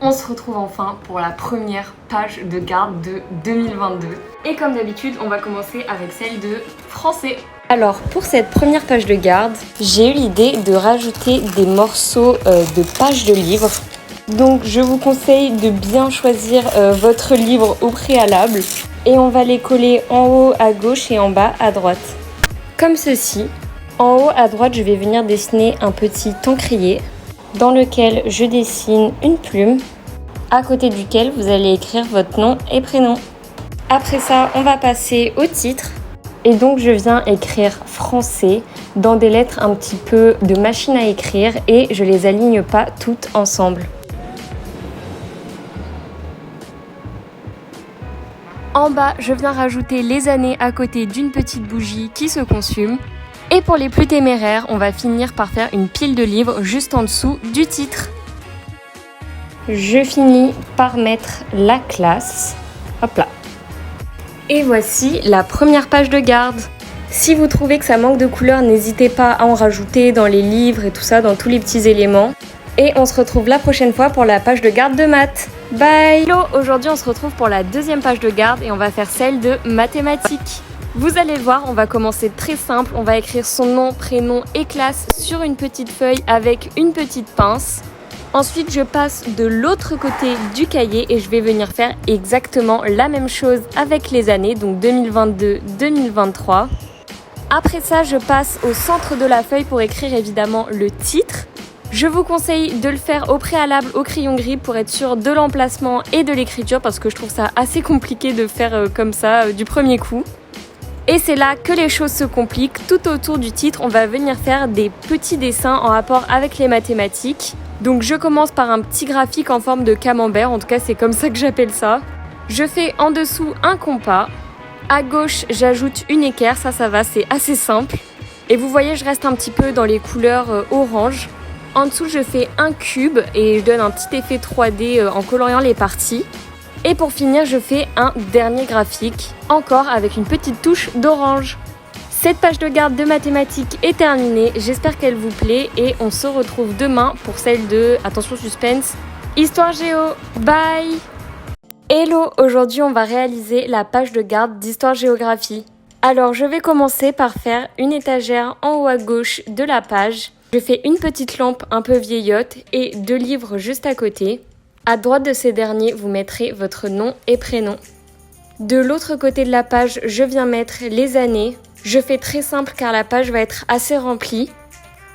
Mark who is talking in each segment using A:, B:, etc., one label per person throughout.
A: On se retrouve enfin pour la première page de garde de 2022. Et comme d'habitude, on va commencer avec celle de français. Alors pour cette première page de garde, j'ai eu l'idée de rajouter des morceaux de pages de livres. Donc je vous conseille de bien choisir votre livre au préalable. Et on va les coller en haut à gauche et en bas à droite. Comme ceci. En haut à droite, je vais venir dessiner un petit encrier dans lequel je dessine une plume, à côté duquel vous allez écrire votre nom et prénom. Après ça, on va passer au titre. Et donc, je viens écrire français dans des lettres un petit peu de machine à écrire et je les aligne pas toutes ensemble. En bas, je viens rajouter les années à côté d'une petite bougie qui se consume. Et pour les plus téméraires, on va finir par faire une pile de livres juste en dessous du titre. Je finis par mettre la classe. Hop là. Et voici la première page de garde. Si vous trouvez que ça manque de couleurs, n'hésitez pas à en rajouter dans les livres et tout ça, dans tous les petits éléments. Et on se retrouve la prochaine fois pour la page de garde de maths. Bye! Hello! Aujourd'hui, on se retrouve pour la deuxième page de garde et on va faire celle de mathématiques. Vous allez le voir, on va commencer très simple. On va écrire son nom, prénom et classe sur une petite feuille avec une petite pince. Ensuite, je passe de l'autre côté du cahier et je vais venir faire exactement la même chose avec les années, donc 2022-2023. Après ça, je passe au centre de la feuille pour écrire évidemment le titre. Je vous conseille de le faire au préalable au crayon gris pour être sûr de l'emplacement et de l'écriture parce que je trouve ça assez compliqué de faire comme ça du premier coup. Et c'est là que les choses se compliquent. Tout autour du titre, on va venir faire des petits dessins en rapport avec les mathématiques. Donc je commence par un petit graphique en forme de camembert, en tout cas c'est comme ça que j'appelle ça. Je fais en dessous un compas. À gauche, j'ajoute une équerre, ça va, c'est assez simple. Et vous voyez, je reste un petit peu dans les couleurs orange. En dessous, je fais un cube et je donne un petit effet 3D en coloriant les parties. Et pour finir, je fais un dernier graphique, encore avec une petite touche d'orange. Cette page de garde de mathématiques est terminée, j'espère qu'elle vous plaît et on se retrouve demain pour celle de, attention suspense, Histoire Géo. Bye! Hello, aujourd'hui on va réaliser la page de garde d'Histoire-Géographie. Alors je vais commencer par faire une étagère en haut à gauche de la page. Je fais une petite lampe un peu vieillotte et 2 livres juste à côté. À droite de ces derniers, vous mettrez votre nom et prénom. De l'autre côté de la page, je viens mettre les années. Je fais très simple car la page va être assez remplie.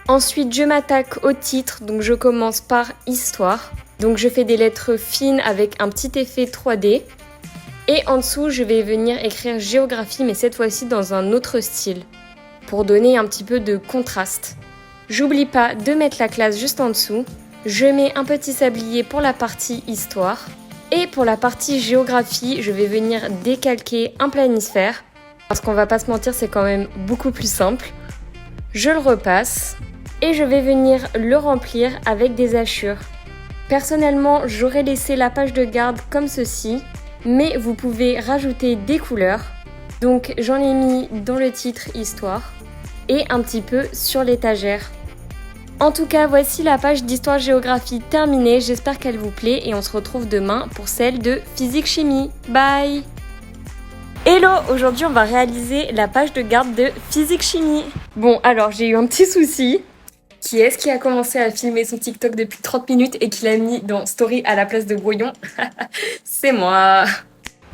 A: Ensuite, je m'attaque au titre, donc je commence par Histoire. Donc je fais des lettres fines avec un petit effet 3D. Et en dessous, je vais venir écrire Géographie, mais cette fois-ci dans un autre style, pour donner un petit peu de contraste. J'oublie pas de mettre la classe juste en dessous. Je mets un petit sablier pour la partie Histoire. Et pour la partie Géographie, je vais venir décalquer un planisphère. Parce qu'on va pas se mentir, c'est quand même beaucoup plus simple. Je le repasse. Et je vais venir le remplir avec des hachures. Personnellement, j'aurais laissé la page de garde comme ceci. Mais vous pouvez rajouter des couleurs. Donc j'en ai mis dans le titre Histoire. Et un petit peu sur l'étagère. En tout cas, voici la page d'Histoire-Géographie terminée. J'espère qu'elle vous plaît et on se retrouve demain pour celle de Physique-Chimie. Bye! Hello! Aujourd'hui, on va réaliser la page de garde de Physique-Chimie. Bon, alors, j'ai eu un petit souci. Qui est-ce qui a commencé à filmer son TikTok depuis 30 minutes et qui l'a mis dans Story à la place de brouillon? C'est moi!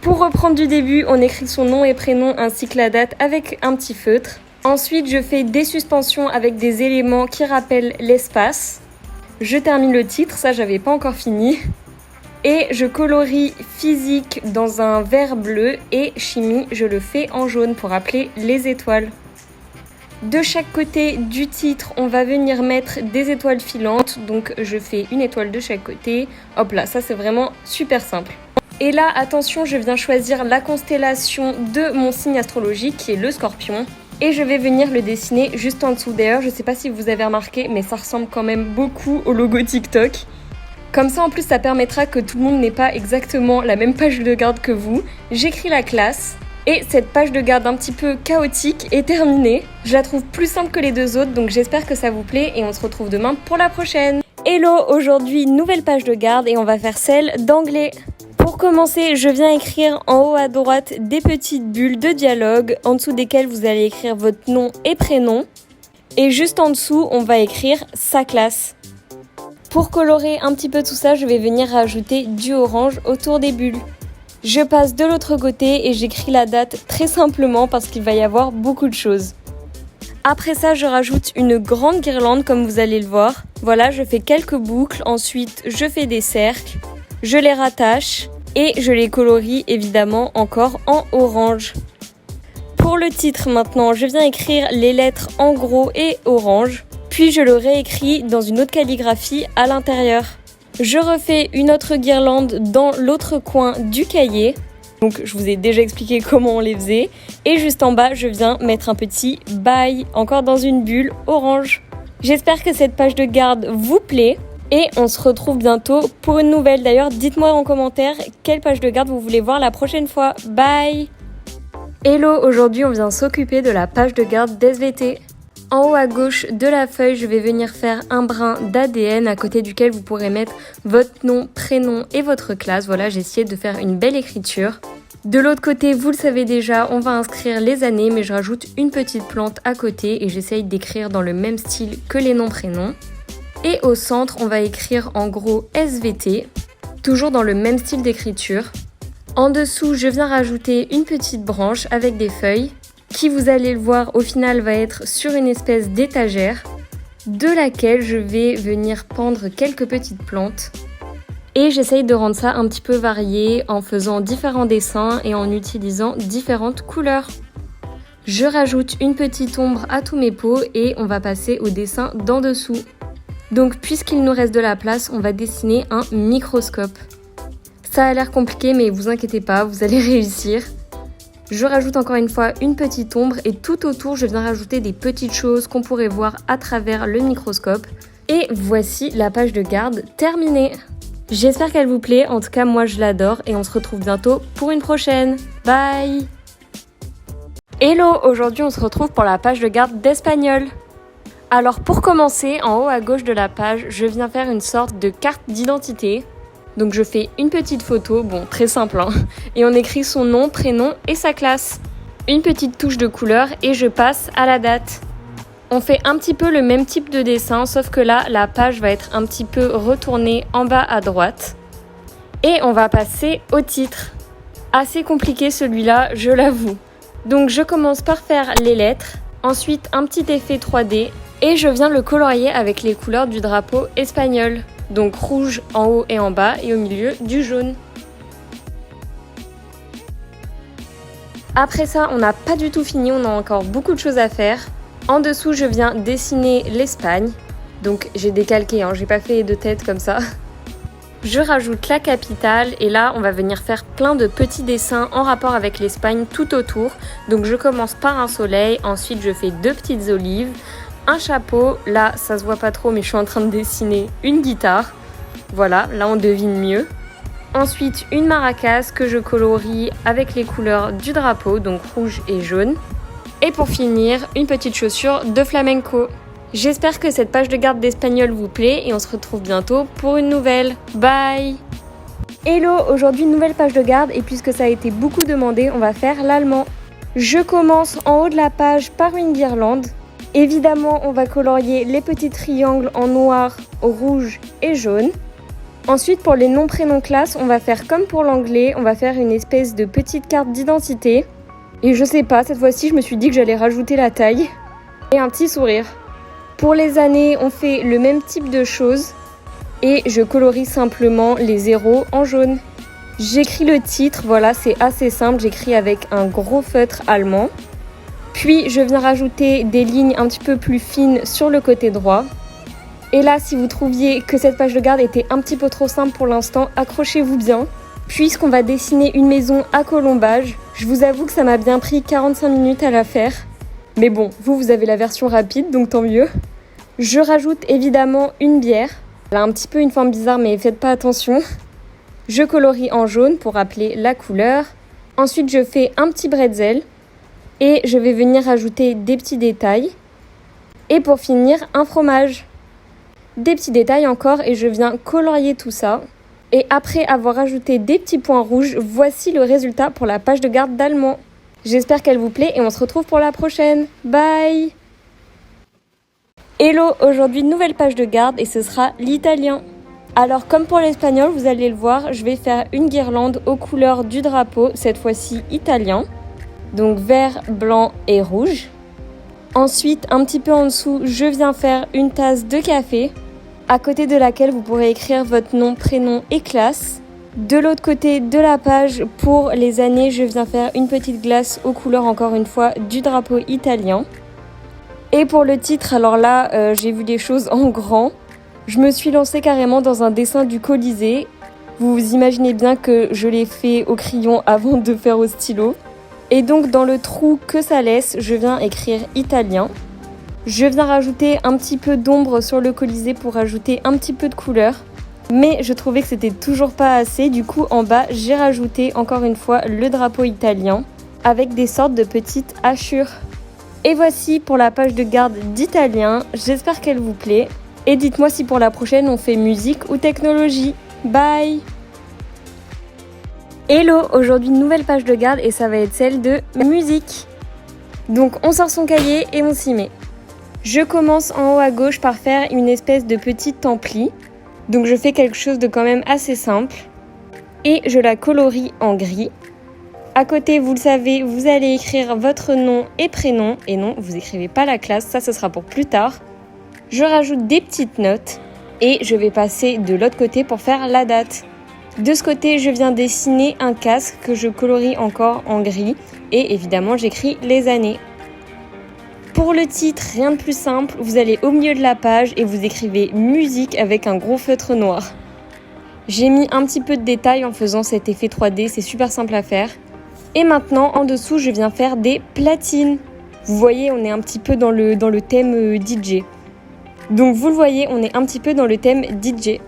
A: Pour reprendre du début, on écrit son nom et prénom ainsi que la date avec un petit feutre. Ensuite, je fais des suspensions avec des éléments qui rappellent l'espace. Je termine le titre, ça j'avais pas encore fini. Et je colorie physique dans un vert bleu et chimie, je le fais en jaune pour rappeler les étoiles. De chaque côté du titre, on va venir mettre des étoiles filantes. Donc je fais une étoile de chaque côté. Hop là, ça c'est vraiment super simple. Et là, attention, je viens choisir la constellation de mon signe astrologique qui est le Scorpion. Et je vais venir le dessiner juste en dessous. D'ailleurs, je sais pas si vous avez remarqué, mais ça ressemble quand même beaucoup au logo TikTok. Comme ça, en plus, ça permettra que tout le monde n'ait pas exactement la même page de garde que vous. J'écris la classe. Et cette page de garde un petit peu chaotique est terminée. Je la trouve plus simple que les deux autres, donc j'espère que ça vous plaît et on se retrouve demain pour la prochaine. Hello, aujourd'hui nouvelle page de garde et on va faire celle d'anglais. Pour commencer, je viens écrire en haut à droite des petites bulles de dialogue en dessous desquelles vous allez écrire votre nom et prénom. Et juste en dessous, on va écrire sa classe. Pour colorer un petit peu tout ça, je vais venir rajouter du orange autour des bulles. Je passe de l'autre côté et j'écris la date très simplement parce qu'il va y avoir beaucoup de choses. Après ça, je rajoute une grande guirlande comme vous allez le voir. Voilà, je fais quelques boucles, ensuite je fais des cercles, je les rattache et je les colorie évidemment encore en orange. Pour le titre maintenant, je viens écrire les lettres en gros et orange, puis je le réécris dans une autre calligraphie à l'intérieur. Je refais une autre guirlande dans l'autre coin du cahier. Donc je vous ai déjà expliqué comment on les faisait. Et juste en bas, je viens mettre un petit bye, encore dans une bulle orange. J'espère que cette page de garde vous plaît. Et on se retrouve bientôt pour une nouvelle. D'ailleurs, dites-moi en commentaire quelle page de garde vous voulez voir la prochaine fois. Bye! Hello, aujourd'hui on vient s'occuper de la page de garde d'SVT. En haut à gauche de la feuille, je vais venir faire un brin d'ADN à côté duquel vous pourrez mettre votre nom, prénom et votre classe. Voilà, j'ai essayé de faire une belle écriture. De l'autre côté, vous le savez déjà, on va inscrire les années, mais je rajoute une petite plante à côté et j'essaye d'écrire dans le même style que les noms, prénoms. Et au centre, on va écrire en gros SVT, toujours dans le même style d'écriture. En dessous, je viens rajouter une petite branche avec des feuilles, qui vous allez le voir au final va être sur une espèce d'étagère, de laquelle je vais venir pendre quelques petites plantes. Et j'essaye de rendre ça un petit peu varié en faisant différents dessins et en utilisant différentes couleurs. Je rajoute une petite ombre à tous mes pots et on va passer au dessin d'en dessous. Donc puisqu'il nous reste de la place, on va dessiner un microscope. Ça a l'air compliqué mais vous inquiétez pas, vous allez réussir. Je rajoute encore une fois une petite ombre et tout autour je viens rajouter des petites choses qu'on pourrait voir à travers le microscope. Et voici la page de garde terminée. J'espère qu'elle vous plaît, en tout cas moi je l'adore et on se retrouve bientôt pour une prochaine. Bye! Hello, aujourd'hui on se retrouve pour la page de garde d'espagnol. Alors pour commencer, en haut à gauche de la page, je viens faire une sorte de carte d'identité. Donc je fais une petite photo, bon très simple hein, et on écrit son nom, prénom et sa classe. Une petite touche de couleur et je passe à la date. On fait un petit peu le même type de dessin, sauf que là, la page va être un petit peu retournée en bas à droite. Et on va passer au titre. Assez compliqué celui-là, je l'avoue. Donc je commence par faire les lettres, ensuite un petit effet 3D et je viens le colorier avec les couleurs du drapeau espagnol. Donc rouge en haut et en bas et au milieu du jaune. Après ça, on n'a pas du tout fini, on a encore beaucoup de choses à faire. En dessous, je viens dessiner l'Espagne. Donc j'ai décalqué, j'ai pas fait de tête comme ça. Je rajoute la capitale et là, on va venir faire plein de petits dessins en rapport avec l'Espagne tout autour. Donc je commence par un soleil, ensuite je fais deux petites olives. Un chapeau, là ça se voit pas trop mais je suis en train de dessiner une guitare. Voilà, là on devine mieux. Ensuite une maracas que je colorie avec les couleurs du drapeau, donc rouge et jaune. Et pour finir, une petite chaussure de flamenco. J'espère que cette page de garde d'espagnol vous plaît et on se retrouve bientôt pour une nouvelle. Bye! Hello, aujourd'hui nouvelle page de garde et puisque ça a été beaucoup demandé, on va faire l'allemand. Je commence en haut de la page par une guirlande. Évidemment, on va colorier les petits triangles en noir, rouge et jaune. Ensuite, pour les noms, prénoms, classes, on va faire comme pour l'anglais, on va faire une espèce de petite carte d'identité. Et je sais pas, cette fois-ci, je me suis dit que j'allais rajouter la taille et un petit sourire. Pour les années, on fait le même type de choses et je colorie simplement les zéros en jaune. J'écris le titre, voilà, c'est assez simple, j'écris avec un gros feutre allemand. Puis je viens rajouter des lignes un petit peu plus fines sur le côté droit. Et là, si vous trouviez que cette page de garde était un petit peu trop simple pour l'instant, accrochez-vous bien. Puisqu'on va dessiner une maison à colombage, je vous avoue que ça m'a bien pris 45 minutes à la faire. Mais bon, vous avez la version rapide, donc tant mieux. Je rajoute évidemment une bière. Elle a un petit peu une forme bizarre, mais faites pas attention. Je colorie en jaune pour rappeler la couleur. Ensuite, je fais un petit bretzel. Et je vais venir rajouter des petits détails. Et pour finir, un fromage. des petits détails encore et je viens colorier tout ça. Et après avoir ajouté des petits points rouges, voici le résultat pour la page de garde d'allemand. J'espère qu'elle vous plaît et on se retrouve pour la prochaine. Bye! Hello, aujourd'hui nouvelle page de garde et ce sera l'italien. Alors comme pour l'espagnol, vous allez le voir, je vais faire une guirlande aux couleurs du drapeau, cette fois-ci italien. Donc vert, blanc et rouge. Ensuite, un petit peu en dessous, je viens faire une tasse de café, à côté de laquelle vous pourrez écrire votre nom, prénom et classe. De l'autre côté de la page, pour les années, je viens faire une petite glace aux couleurs, encore une fois, du drapeau italien. Et pour le titre, alors là, j'ai vu des choses en grand. Je me suis lancée carrément dans un dessin du Colisée. Vous vous imaginez bien que je l'ai fait au crayon avant de faire au stylo. Et donc dans le trou que ça laisse, je viens écrire italien. Je viens rajouter un petit peu d'ombre sur le Colisée pour rajouter un petit peu de couleur. Mais je trouvais que c'était toujours pas assez, du coup en bas j'ai rajouté encore une fois le drapeau italien avec des sortes de petites hachures. Et voici pour la page de garde d'italien, j'espère qu'elle vous plaît. Et dites-moi si pour la prochaine on fait musique ou technologie. Bye! Hello, aujourd'hui nouvelle page de garde et ça va être celle de musique. Donc on sort son cahier et on s'y met. Je commence en haut à gauche par faire une espèce de petite ampli. Donc je fais quelque chose de quand même assez simple. Et je la colorie en gris. À côté, vous le savez, vous allez écrire votre nom et prénom. Et non, vous écrivez pas la classe, ça ce sera pour plus tard. Je rajoute des petites notes. Et je vais passer de l'autre côté pour faire la date. De ce côté, je viens dessiner un casque que je colorie encore en gris. Et évidemment, j'écris les années. Pour le titre, rien de plus simple, vous allez au milieu de la page et vous écrivez musique avec un gros feutre noir. J'ai mis un petit peu de détail en faisant cet effet 3D, c'est super simple à faire. Et maintenant, en dessous, je viens faire des platines. Vous voyez, on est un petit peu dans le thème DJ. Donc vous le voyez, on est un petit peu dans le thème DJ.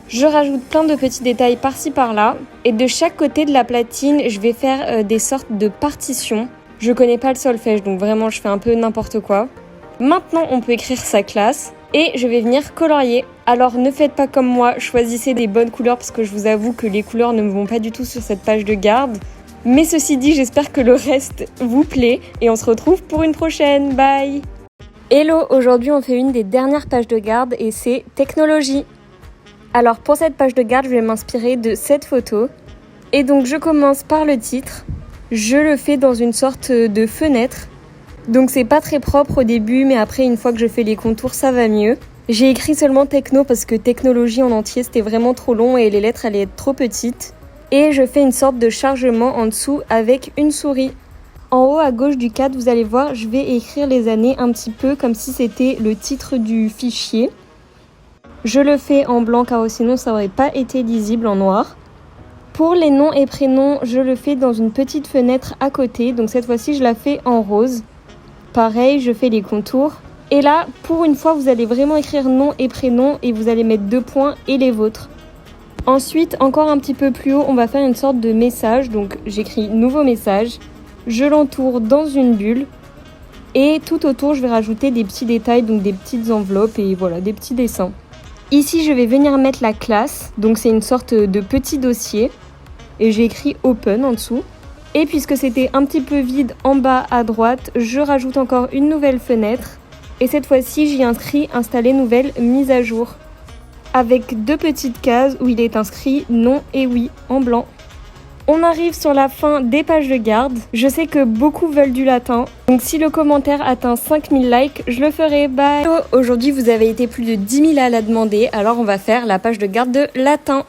A: Je rajoute plein de petits détails par-ci par-là. Et de chaque côté de la platine, je vais faire des sortes de partitions. Je connais pas le solfège, donc vraiment je fais un peu n'importe quoi. Maintenant, on peut écrire sa classe et je vais venir colorier. Alors ne faites pas comme moi, choisissez des bonnes couleurs parce que je vous avoue que les couleurs ne me vont pas du tout sur cette page de garde. Mais ceci dit, j'espère que le reste vous plaît et on se retrouve pour une prochaine. Bye! Hello, aujourd'hui on fait une des dernières pages de garde et c'est technologie. Alors pour cette page de garde, je vais m'inspirer de cette photo. Et donc je commence par le titre. Je le fais dans une sorte de fenêtre. Donc c'est pas très propre au début, mais après une fois que je fais les contours, ça va mieux. J'ai écrit seulement techno parce que technologie en entier c'était vraiment trop long et les lettres allaient être trop petites. Et je fais une sorte de chargement en dessous avec une souris. En haut à gauche du cadre, vous allez voir, je vais écrire les années un petit peu comme si c'était le titre du fichier. Je le fais en blanc car sinon ça aurait pas été lisible en noir. Pour les noms et prénoms, je le fais dans une petite fenêtre à côté. Donc cette fois-ci, je la fais en rose. Pareil, je fais les contours. Et là, pour une fois, vous allez vraiment écrire nom et prénom et vous allez mettre 2 points et les vôtres. Ensuite, encore un petit peu plus haut, on va faire une sorte de message. Donc j'écris nouveau message. Je l'entoure dans une bulle. Et tout autour, je vais rajouter des petits détails, donc des petites enveloppes et voilà, des petits dessins. Ici, je vais venir mettre la classe. Donc c'est une sorte de petit dossier. Et j'ai écrit open en dessous. Et puisque c'était un petit peu vide en bas à droite, je rajoute encore une nouvelle fenêtre. Et cette fois-ci, j'y inscris installer nouvelle mise à jour. Avec 2 petites cases où il est inscrit non et oui en blanc. On arrive sur la fin des pages de garde. Je sais que beaucoup veulent du latin. Donc si le commentaire atteint 5000 likes, je le ferai. Bye! Aujourd'hui, vous avez été plus de 10 000 à la demander. Alors on va faire la page de garde de latin.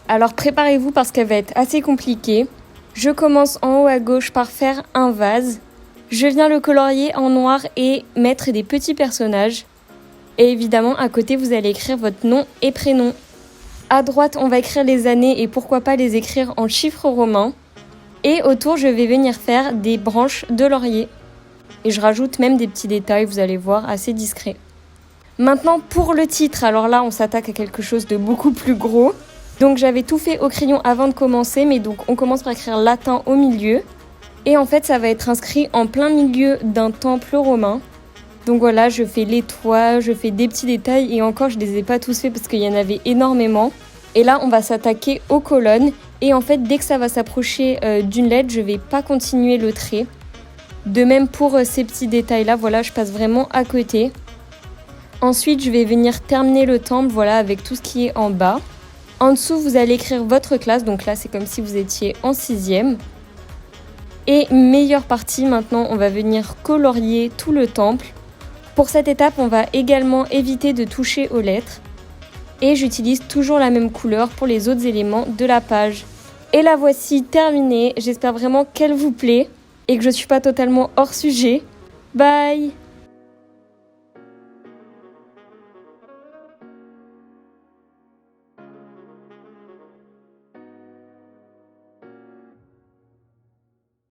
A: Alors préparez-vous parce qu'elle va être assez compliquée. Je commence en haut à gauche par faire un vase. Je viens le colorier en noir et mettre des petits personnages. Et évidemment, à côté, vous allez écrire votre nom et prénom. À droite, on va écrire les années et pourquoi pas les écrire en chiffres romains. Et autour, je vais venir faire des branches de laurier. Et je rajoute même des petits détails, vous allez voir, assez discrets. Maintenant, pour le titre, alors là, on s'attaque à quelque chose de beaucoup plus gros. Donc j'avais tout fait au crayon avant de commencer, mais donc on commence par écrire latin au milieu. Et en fait, ça va être inscrit en plein milieu d'un temple romain. Donc voilà, je fais les toits, je fais des petits détails et encore je les ai pas tous faits parce qu'il y en avait énormément. Et là on va s'attaquer aux colonnes et en fait dès que ça va s'approcher d'une lettre, je vais pas continuer le trait. De même pour ces petits détails là, voilà, je passe vraiment à côté. Ensuite je vais venir terminer le temple, voilà, avec tout ce qui est en bas. En dessous vous allez écrire votre classe, donc là c'est comme si vous étiez en 6e. Et meilleure partie, maintenant on va venir colorier tout le temple. Pour cette étape, on va également éviter de toucher aux lettres. Et j'utilise toujours la même couleur pour les autres éléments de la page. Et la voici terminée. J'espère vraiment qu'elle vous plaît et que je ne suis pas totalement hors sujet. Bye!